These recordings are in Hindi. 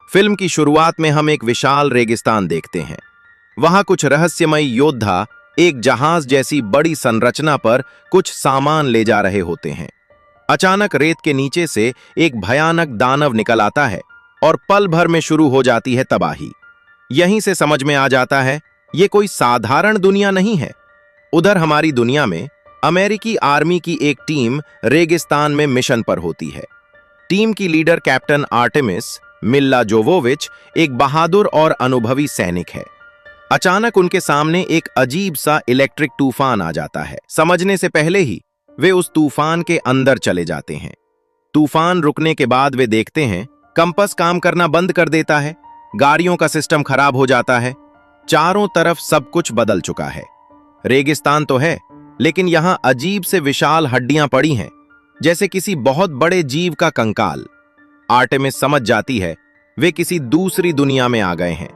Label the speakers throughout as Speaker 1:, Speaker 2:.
Speaker 1: फिल्म की शुरुआत में हम एक विशाल रेगिस्तान देखते हैं। वहां कुछ रहस्यमय योद्धा एक जहाज जैसी बड़ी संरचना पर कुछ सामान ले जा रहे होते हैं। अचानक रेत के नीचे से एक भयानक दानव निकल आता है और पल भर में शुरू हो जाती है तबाही। यहीं से समझ में आ जाता है ये कोई साधारण दुनिया नहीं है। उधर हमारी दुनिया में अमेरिकी आर्मी की एक टीम रेगिस्तान में मिशन पर होती है। टीम की लीडर कैप्टन आर्टेमिस मिल्ला जोवोविच एक बहादुर और अनुभवी सैनिक है। अचानक उनके सामने एक अजीब सा इलेक्ट्रिक तूफान आ जाता है। समझने से पहले ही वे उस तूफान के अंदर चले जाते हैं। तूफान रुकने के बाद वे देखते हैं कंपास काम करना बंद कर देता है, गाड़ियों का सिस्टम खराब हो जाता है। चारों तरफ सब कुछ बदल चुका है। रेगिस्तान तो है, लेकिन यहां अजीब से विशाल हड्डियां पड़ी हैं, जैसे किसी बहुत बड़े जीव का कंकाल। आर्टेमिस समझ जाती है वे किसी दूसरी दुनिया में आ गए हैं।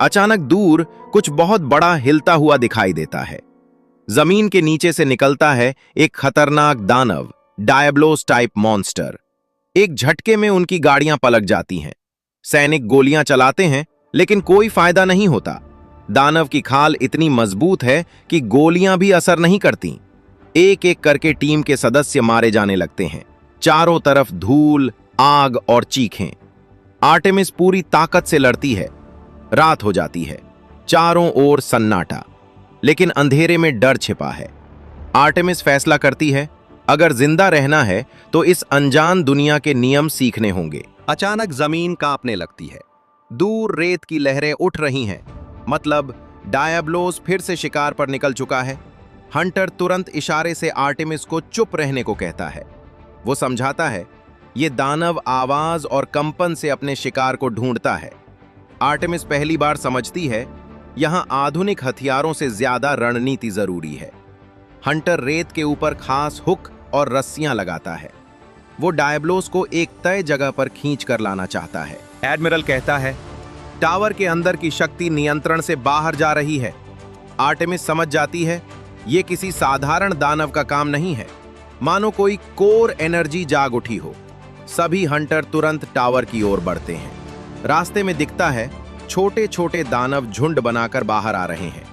Speaker 1: अचानक दूर कुछ बहुत बड़ा हिलता हुआ दिखाई देता है। जमीन के नीचे से निकलता है एक खतरनाक दानव, डायब्लोस टाइप मॉन्स्टर। एक झटके में उनकी गाड़ियां पलट जाती हैं। सैनिक गोलियां चलाते हैं, लेकिन कोई फायदा नहीं होता। दानव की खाल इतनी मजबूत है कि गोलियां भी असर नहीं करती। एक एक करके टीम के सदस्य मारे जाने लगते हैं। चारों तरफ धूल, आग और चीखें। आर्टेमिस पूरी ताकत से लड़ती है। रात हो जाती है, चारों ओर सन्नाटा, लेकिन अंधेरे में डर छिपा है। आर्टेमिस फैसला करती है अगर जिंदा रहना है तो इस अनजान दुनिया के नियम सीखने होंगे। अचानक जमीन कांपने लगती है। दूर रेत की लहरें उठ रही हैं। मतलब डायब्लोस फिर से शिकार पर निकल चुका है। हंटर तुरंत इशारे से आर्टेमिस को चुप रहने को कहता है। वो समझाता है ये दानव आवाज और कंपन से अपने शिकार को ढूंढता है। आर्टेमिस पहली बार समझती है यहां आधुनिक हथियारों से ज्यादा रणनीति जरूरी है। हंटर रेत के ऊपर खास हुक और रस्सियां लगाता है। वो डायब्लोस को एक तय जगह पर खींच कर लाना चाहता है। एडमिरल कहता है टावर के अंदर की शक्ति नियंत्रण से बाहर जा रही है। आर्टेमिस समझ जाती है ये किसी साधारण दानव का काम नहीं है, मानो कोई कोर एनर्जी जाग उठी हो। सभी हंटर तुरंत टावर की ओर बढ़ते हैं। रास्ते में दिखता है छोटे छोटे दानव झुंड बनाकर बाहर आ रहे हैं।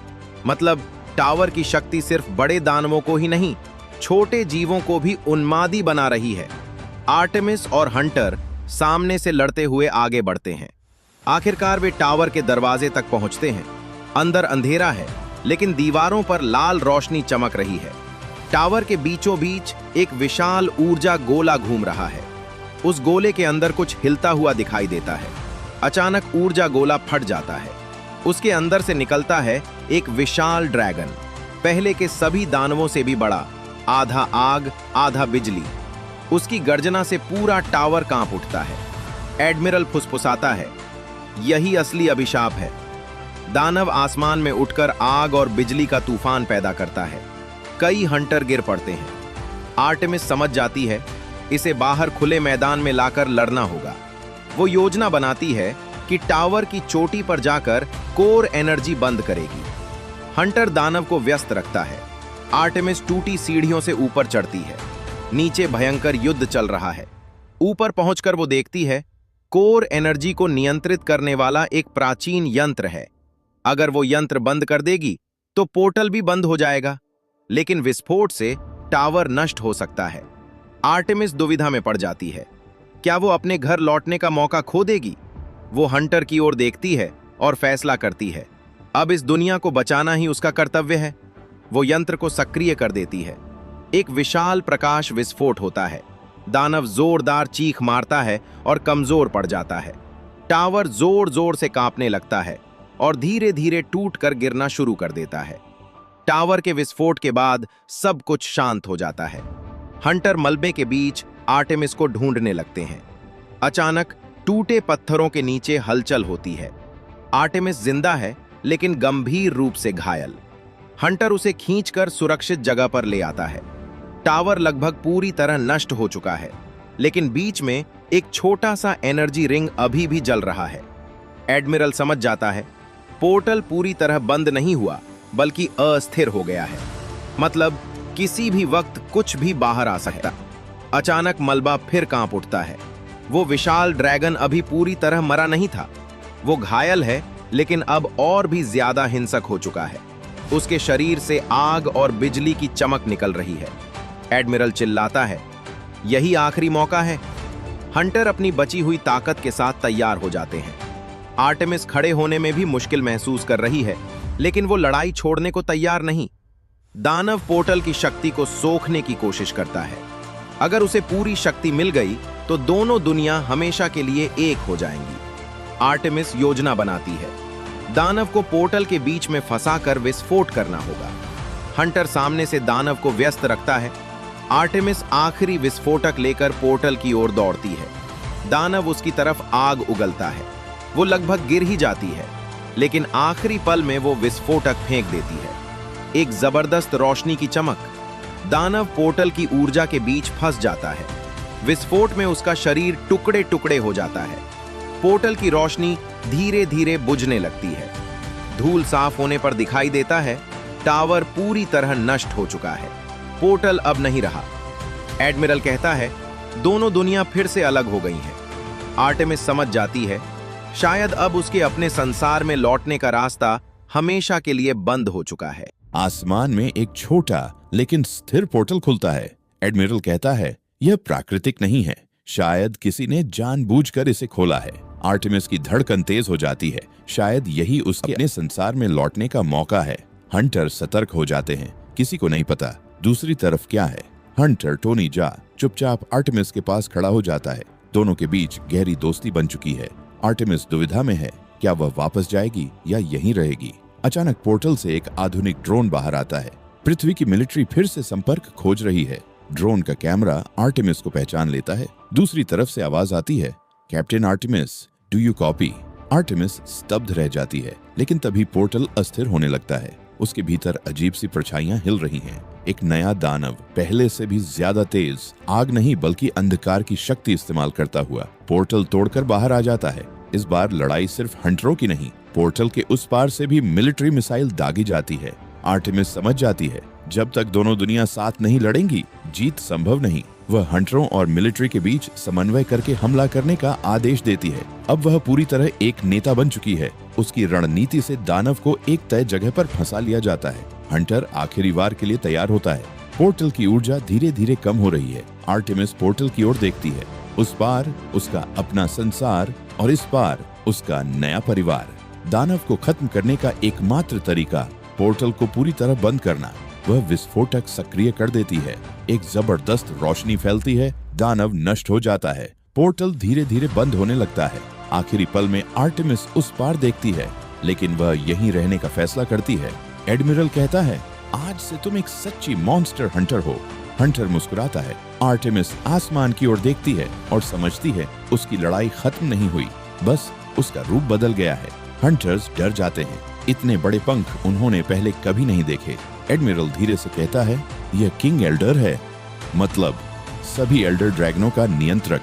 Speaker 1: मतलब टावर की शक्ति सिर्फ बड़े दानवों को ही नहीं, छोटे जीवों को भी उन्मादी बना रही है। आर्टेमिस और हंटर सामने से लड़ते हुए आगे बढ़ते हैं। आखिरकार वे टावर के दरवाजे तक पहुंचते हैं। अंदर अंधेरा है, लेकिन दीवारों पर लाल रोशनी चमक रही है। टावर के बीचों बीच एक विशाल ऊर्जा गोला घूम रहा है। उस गोले के अंदर कुछ हिलता हुआ दिखाई देता है। अचानक ऊर्जा गोला फट जाता है। उसके अंदर से निकलता है एक विशाल ड्रैगन, पहले के सभी दानवों से भी बड़ा, आधा आग आधा बिजली। उसकी गर्जना से पूरा टावर कांप उठता है। एडमिरल फुसफुसाता है यही असली अभिशाप है। दानव आसमान में उठकर आग और बिजली का तूफान पैदा करता है। कई हंटर गिर पड़ते हैं। आर्टेमिस समझ जाती है इसे बाहर खुले मैदान में लाकर लड़ना होगा। वो योजना बनाती है कि टावर की चोटी पर जाकर कोर एनर्जी बंद करेगी। हंटर दानव को व्यस्त रखता है। आर्टेमिस टूटी सीढ़ियों से ऊपर चढ़ती है। नीचे भयंकर युद्ध चल रहा है। ऊपर पहुंचकर वो देखती है कोर एनर्जी को नियंत्रित करने वाला एक प्राचीन यंत्र है। अगर वो यंत्र बंद कर देगी तो पोर्टल भी बंद हो जाएगा, लेकिन विस्फोट से टावर नष्ट हो सकता है। आर्टेमिस दुविधा में पड़ जाती है। क्या वो अपने घर लौटने का मौका खो देगी? वो हंटर की ओर देखती है और फैसला करती है अब इस दुनिया को बचाना ही उसका कर्तव्य है। वो यंत्र को सक्रिय कर देती है। एक विशाल प्रकाश विस्फोट होता है। दानव जोरदार चीख मारता है और कमजोर पड़ जाता है। टावर जोर जोर से कांपने लगता है और धीरे धीरे टूट कर गिरना शुरू कर देता है। टावर के विस्फोट के बाद सब कुछ शांत हो जाता है। हंटर मलबे के बीच आर्टेमिस को ढूंढने लगते हैं। अचानक टूटे पत्थरों के नीचे हलचल होती है। आर्टेमिस जिंदा है, लेकिन गंभीर रूप से घायल। हंटर उसे खींचकर सुरक्षित जगह पर ले आता है। टावर लगभग पूरी तरह नष्ट हो चुका है, लेकिन बीच में एक छोटा सा एनर्जी रिंग अभी भी जल रहा है। एडमिरल समझ जाता है पोर्टल पूरी तरह बंद नहीं हुआ, बल्कि अस्थिर हो गया है। मतलब किसी भी वक्त कुछ भी बाहर आ सकता। अचानक मलबा फिर कांप उठता है। वो विशाल ड्रैगन अभी पूरी तरह मरा नहीं था। वो घायल है, लेकिन अब और भी ज्यादा हिंसक हो चुका है। उसके शरीर से आग और बिजली की चमक निकल रही है। एडमिरल चिल्लाता है, यही आखिरी मौका है। हंटर अपनी बची हुई ताकत के साथ तैयार हो जाते हैं। आर्टेमिस खड़े होने में भी मुश्किल महसूस कर रही है, लेकिन वो लड़ाई छोड़ने को तैयार नहीं। दानव पोर्टल की शक्ति को सोखने की कोशिश करता है। अगर उसे पूरी शक्ति मिल गई तो दोनों दुनिया हमेशा के लिए एक हो जाएंगी। आर्टेमिस योजना बनाती है। दानव को पोर्टल के बीच में फंसाकर विस्फोट करना होगा। हंटर सामने से दानव को व्यस्त रखता है। आर्टेमिस आखिरी विस्फोटक लेकर पोर्टल की ओर दौड़ती है। दानव उसकी तरफ आग उगलता है। वो लगभग गिर ही जाती है, लेकिन आखिरी पल में वो विस्फोटक फेंक देती है। एक जबरदस्त रोशनी की चमक। दानव पोर्टल की ऊर्जा के बीच फंस जाता है। विस्फोट में उसका शरीर टुकड़े टुकड़े हो जाता है। पोर्टल की रोशनी धीरे धीरे बुझने लगती है। धूल साफ होने पर दिखाई देता है टावर पूरी तरह नष्ट हो चुका है। पोर्टल अब नहीं रहा। एडमिरल कहता है, दोनों दुनिया फिर से अलग हो गई हैं। आर्टेमिस समझ जाती है, शायद अब उसके अपने संसार में लौटने का रास्ता हमेशा के लिए बंद हो चुका है।
Speaker 2: आसमान में एक छोटा लेकिन स्थिर पोर्टल खुलता है। एडमिरल कहता है, यह प्राकृतिक नहीं है, शायद किसी ने जानबूझकर इसे खोला है। आर्टेमिस की धड़कन तेज हो जाती है। शायद यही उसके अपने संसार में लौटने का मौका है। हंटर सतर्क हो जाते हैं। किसी को नहीं पता दूसरी तरफ क्या है। हंटर टोनी जा चुपचाप आर्टेमिस के पास खड़ा हो जाता है। दोनों के बीच गहरी दोस्ती बन चुकी है। आर्टेमिस दुविधा में है, क्या वह वापस जाएगी या यहीं रहेगी। अचानक पोर्टल से एक आधुनिक ड्रोन बाहर आता है। पृथ्वी की मिलिट्री फिर से संपर्क खोज रही है। ड्रोन का कैमरा आर्टेमिस को पहचान लेता है। दूसरी तरफ से आवाज आती है, captain Artemis, do you copy. Artemis स्तब्ध रह जाती है, लेकिन तभी पोर्टल अस्थिर होने लगता है। उसके भीतर अजीब सी परछाइयां हिल रही हैं। एक नया दानव पहले से भी ज्यादा तेज आग नहीं बल्कि अंधकार की शक्ति इस्तेमाल करता हुआ पोर्टल तोड़कर बाहर आ जाता है। इस बार लड़ाई सिर्फ हंटरों की नहीं, पोर्टल के उस पार से भी मिलिट्री मिसाइल दागी जाती है। आर्टेमिस समझ जाती है, जब तक दोनों दुनिया साथ नहीं लड़ेंगी जीत संभव नहीं। वह हंटरों और मिलिट्री के बीच समन्वय करके हमला करने का आदेश देती है। अब वह पूरी तरह एक नेता बन चुकी है। उसकी रणनीति से दानव को एक तय जगह पर फंसा लिया जाता है। हंटर आखिरी वार के लिए तैयार होता है। पोर्टल की ऊर्जा धीरे धीरे कम हो रही है। आर्टेमिस पोर्टल की ओर देखती है। उस पार उसका अपना संसार और इस पार उसका नया परिवार। दानव को खत्म करने का एकमात्र तरीका पोर्टल को पूरी तरह बंद करना। वह विस्फोटक सक्रिय कर देती है। एक जबरदस्त रोशनी फैलती है। दानव नष्ट हो जाता है। पोर्टल धीरे धीरे बंद होने लगता है। आखिरी पल में आर्टेमिस उस पार देखती है, लेकिन वह यहीं रहने का फैसला करती है। एडमिरल कहता है, आज से तुम एक सच्ची मॉन्स्टर हंटर हो। हंटर मुस्कुराता है। आर्टेमिस आसमान की ओर देखती है और समझती है उसकी लड़ाई खत्म नहीं हुई, बस उसका रूप बदल गया है। हंटर्स डर जाते हैं। इतने बड़े पंख उन्होंने पहले कभी नहीं देखे। एडमिरल धीरे से कहता है, यह किंग एल्डर है, मतलब सभी एल्डर ड्रैगनों का नियंत्रक।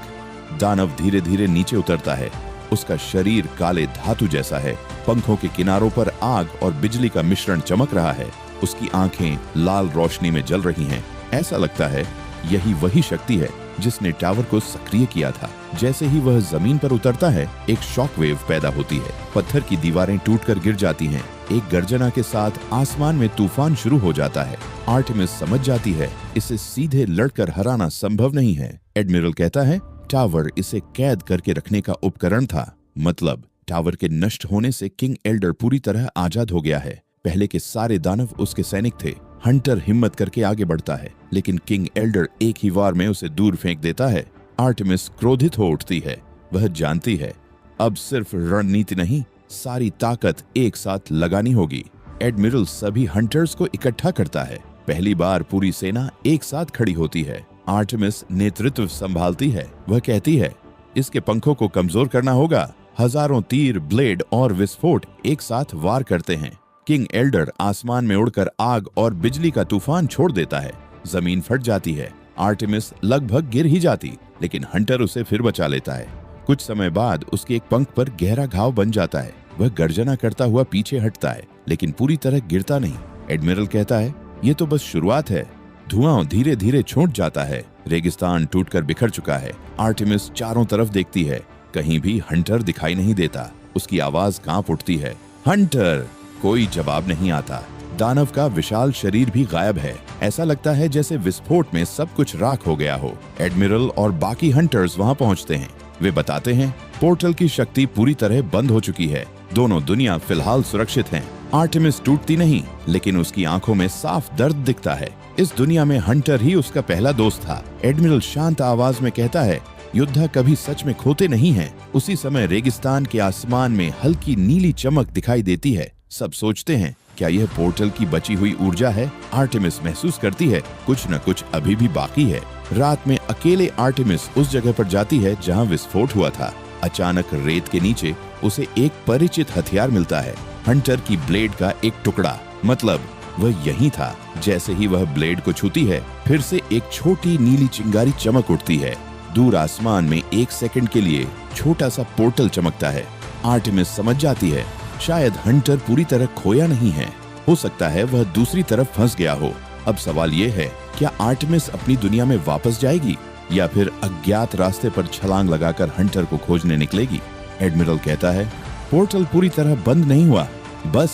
Speaker 2: दानव धीरे धीरे नीचे उतरता है। उसका शरीर काले धातु जैसा है। पंखों के किनारों पर आग और बिजली का मिश्रण चमक रहा है। उसकी आंखें लाल रोशनी में जल रही हैं। ऐसा लगता है यही वही शक्ति है जिसने टावर को सक्रिय किया था। जैसे ही वह जमीन पर उतरता है, एक शॉकवेव पैदा होती है। पत्थर की दीवारें टूटकर गिर जाती हैं। एक गर्जना के साथ आसमान में तूफान शुरू हो जाता है। आर्टेमिस समझ जाती है इसे सीधे लड़कर हराना संभव नहीं है। एडमिरल कहता है, टावर इसे कैद करके रखने का उपकरण था, मतलब टावर के नष्ट होने से किंग एल्डर पूरी तरह आजाद हो गया है। पहले के सारे दानव उसके सैनिक थे। हंटर हिम्मत करके आगे बढ़ता है, लेकिन किंग एल्डर एक ही वार में उसे दूर फेंक देता है। आर्टेमिस क्रोधित हो उठती है। वह जानती है अब सिर्फ रणनीति नहीं, सारी ताकत एक साथ लगानी होगी। एडमिरल सभी हंटर्स को इकट्ठा करता है। पहली बार पूरी सेना एक साथ खड़ी होती है। आर्टेमिस नेतृत्व संभालती है। वह कहती है, इसके पंखों को कमजोर करना होगा। हजारों तीर, ब्लेड और विस्फोट एक साथ वार करते हैं। किंग एल्डर आसमान में उड़कर आग और बिजली का तूफान छोड़ देता है। जमीन फट जाती है। आर्टेमिस लगभग गिर ही जाती, लेकिन हंटर उसे फिर बचा लेता है। कुछ समय बाद उसके एक पंख पर गहरा घाव बन जाता है। वह गर्जना करता हुआ पीछे हटता है, लेकिन पूरी तरह गिरता नहीं। एडमिरल कहता है, ये तो बस शुरुआत है। धुआं धीरे धीरे छूट जाता है। रेगिस्तान टूटकर बिखर चुका है। आर्टेमिस चारों तरफ देखती है, कहीं भी हंटर दिखाई नहीं देता। उसकी आवाज कांप उठती है, हंटर! कोई जवाब नहीं आता। दानव का विशाल शरीर भी गायब है। ऐसा लगता है जैसे विस्फोट में सब कुछ राख हो गया हो। एडमिरल और बाकी हंटर्स वहां पहुंचते हैं। वे बताते हैं पोर्टल की शक्ति पूरी तरह बंद हो चुकी है। दोनों दुनिया फिलहाल सुरक्षित हैं। आर्टेमिस टूटती नहीं, लेकिन उसकी आंखों में साफ दर्द दिखता है। इस दुनिया में हंटर ही उसका पहला दोस्त था। एडमिरल शांत आवाज में कहता है, योद्धा कभी सच में खोते नहीं हैं। उसी समय रेगिस्तान के आसमान में हल्की नीली चमक दिखाई देती है। सब सोचते हैं, क्या यह पोर्टल की बची हुई ऊर्जा है? आर्टेमिस महसूस करती है कुछ न कुछ अभी भी बाकी है। रात में अकेले आर्टेमिस उस जगह पर जाती है जहां विस्फोट हुआ था। अचानक रेत के नीचे उसे एक परिचित हथियार मिलता है, हंटर की ब्लेड का एक टुकड़ा। मतलब वह यही था। जैसे ही वह ब्लेड को छूती है, फिर से एक छोटी नीली चिंगारी चमक उठती है। दूर आसमान में 1 सेकंड के लिए छोटा सा पोर्टल चमकता है। आर्टेमिस समझ जाती है, शायद हंटर पूरी तरह खोया नहीं है। हो सकता है वह दूसरी तरफ फंस गया हो। अब सवाल यह है, क्या आर्टेमिस अपनी दुनिया में वापस जाएगी या फिर अज्ञात रास्ते पर छलांग लगाकर हंटर को खोजने निकलेगी? एडमिरल कहता है, पोर्टल पूरी तरह बंद नहीं हुआ, बस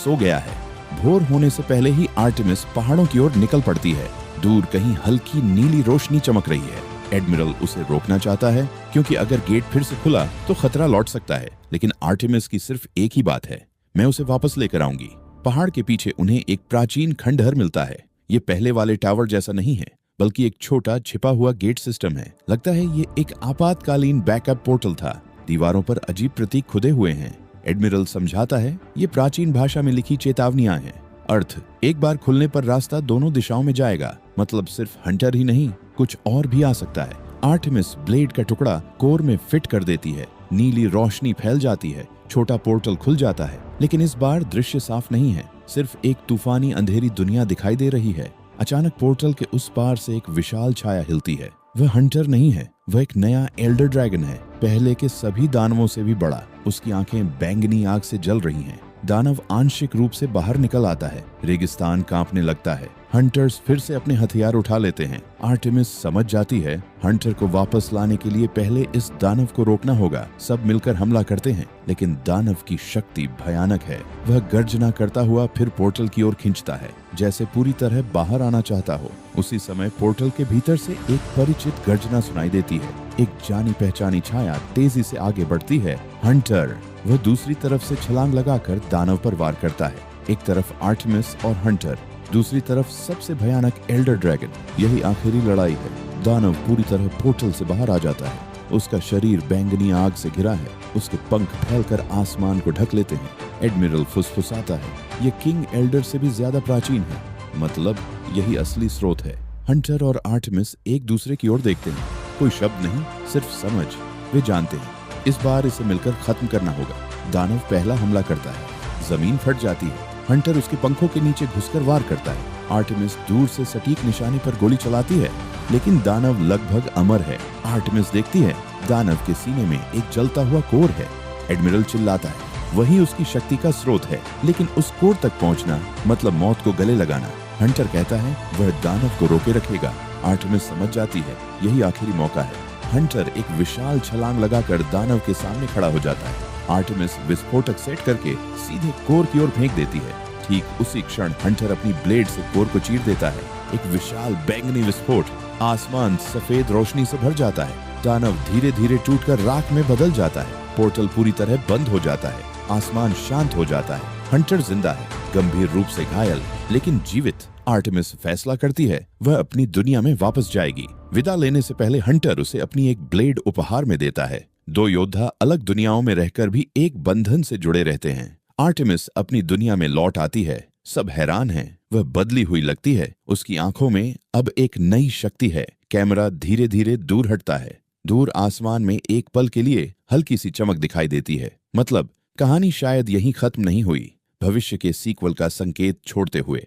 Speaker 2: सो गया है। भोर होने से पहले ही आर्टेमिस पहाड़ों की ओर निकल पड़ती है। दूर कहीं हल्की नीली रोशनी चमक रही है। एडमिरल उसे रोकना चाहता है, क्योंकि अगर गेट फिर से खुला तो खतरा लौट सकता है। लेकिन आर्टेमिस की सिर्फ एक ही बात है, मैं उसे वापस लेकर आऊंगी। पहाड़ के पीछे उन्हें एक प्राचीन खंडहर मिलता है। ये पहले वाले टावर जैसा नहीं है, बल्कि एक छोटा छिपा हुआ गेट सिस्टम है। लगता है ये एक आपातकालीन बैकअप पोर्टल था। दीवारों पर अजीब प्रतीक खुदे हुए हैं। एडमिरल समझाता है, ये प्राचीन भाषा में लिखी चेतावनियां हैं। अर्थ, एक बार खुलने पर रास्ता दोनों दिशाओं में जाएगा। मतलब सिर्फ हंटर ही नहीं, कुछ और भी आ सकता है। आर्टेमिस ब्लेड का टुकड़ा कोर में फिट कर देती है। नीली रोशनी फैल जाती है। छोटा पोर्टल खुल जाता है, लेकिन इस बार दृश्य साफ नहीं है। सिर्फ एक तूफानी अंधेरी दुनिया दिखाई दे रही है। अचानक पोर्टल के उस पार से एक विशाल छाया हिलती है। वह हंटर नहीं है, वह एक नया एल्डर ड्रैगन है, पहले के सभी दानवों से भी बड़ा। उसकी आंखें बैंगनी आग से जल रही हैं। दानव आंशिक रूप से बाहर निकल आता है। रेगिस्तान कांपने लगता है। हंटर्स फिर से अपने हथियार उठा लेते हैं। आर्टेमिस समझ जाती है, हंटर को वापस लाने के लिए पहले इस दानव को रोकना होगा। सब मिलकर हमला करते हैं, लेकिन दानव की शक्ति भयानक है। वह गर्जना करता हुआ फिर पोर्टल की ओर खींचता है, जैसे पूरी तरह बाहर आना चाहता हो। उसी समय पोर्टल के भीतर से एक परिचित गर्जना सुनाई देती है। एक जानी पहचानी छाया तेजी से आगे बढ़ती है। हंटर! वह दूसरी तरफ से छलांग लगाकर दानव पर वार करता है। एक तरफ आर्टेमिस और हंटर, दूसरी तरफ सबसे भयानक एल्डर ड्रैगन। यही आखिरी लड़ाई है। दानव पूरी तरह पोर्टल से बाहर आ जाता है। उसका शरीर बैंगनी आग से घिरा है। उसके पंख फैलकर आसमान को ढक लेते हैं। एडमिरल फुसफुसाता है, ये किंग एल्डर से भी ज्यादा प्राचीन है। मतलब यही असली स्रोत है। हंटर और आर्टेमिस एक दूसरे की ओर देखते हैं। कोई शब्द नहीं, सिर्फ समझ। वे जानते हैं इस बार इसे मिलकर खत्म करना होगा। दानव पहला हमला करता है। जमीन फट जाती है। हंटर उसके पंखों के नीचे घुसकर वार करता है। आर्टेमिस दूर से सटीक निशाने पर गोली चलाती है, लेकिन दानव लगभग अमर है। आर्टेमिस देखती है, दानव के सीने में एक जलता हुआ कोर है। एडमिरल चिल्लाता है, वही उसकी शक्ति का स्रोत है। लेकिन उस कोर तक पहुंचना मतलब मौत को गले लगाना। हंटर कहता है वह दानव को रोके रखेगा। आर्टेमिस समझ जाती है यही आखिरी मौका है। हंटर एक विशाल छलांग लगाकर दानव के सामने खड़ा हो जाता है। आर्टेमिस विस्फोटक सेट करके सीधे कोर की ओर फेंक देती है। ठीक उसी क्षण हंटर अपनी ब्लेड से कोर को चीर देता है। एक विशाल बैंगनी विस्फोट, आसमान सफेद रोशनी से भर जाता है। दानव धीरे धीरे टूटकर राख में बदल जाता है। पोर्टल पूरी तरह बंद हो जाता है। आसमान शांत हो जाता है। हंटर जिंदा है, गंभीर रूप से घायल, लेकिन जीवित। आर्टेमिस फैसला करती है वह अपनी दुनिया में वापस जाएगी। विदा लेने से पहले हंटर उसे अपनी एक ब्लेड उपहार में देता है। दो योद्धा अलग दुनियाओं में रहकर भी एक बंधन से जुड़े रहते हैं। आर्टेमिस अपनी दुनिया में लौट आती है। सब हैरान हैं। वह बदली हुई लगती है। उसकी आंखों में अब एक नई शक्ति है। कैमरा धीरे धीरे दूर हटता है। दूर आसमान में एक पल के लिए हल्की सी चमक दिखाई देती है। मतलब कहानी शायद यहीं खत्म नहीं हुई, भविष्य के सीक्वल का संकेत छोड़ते हुए।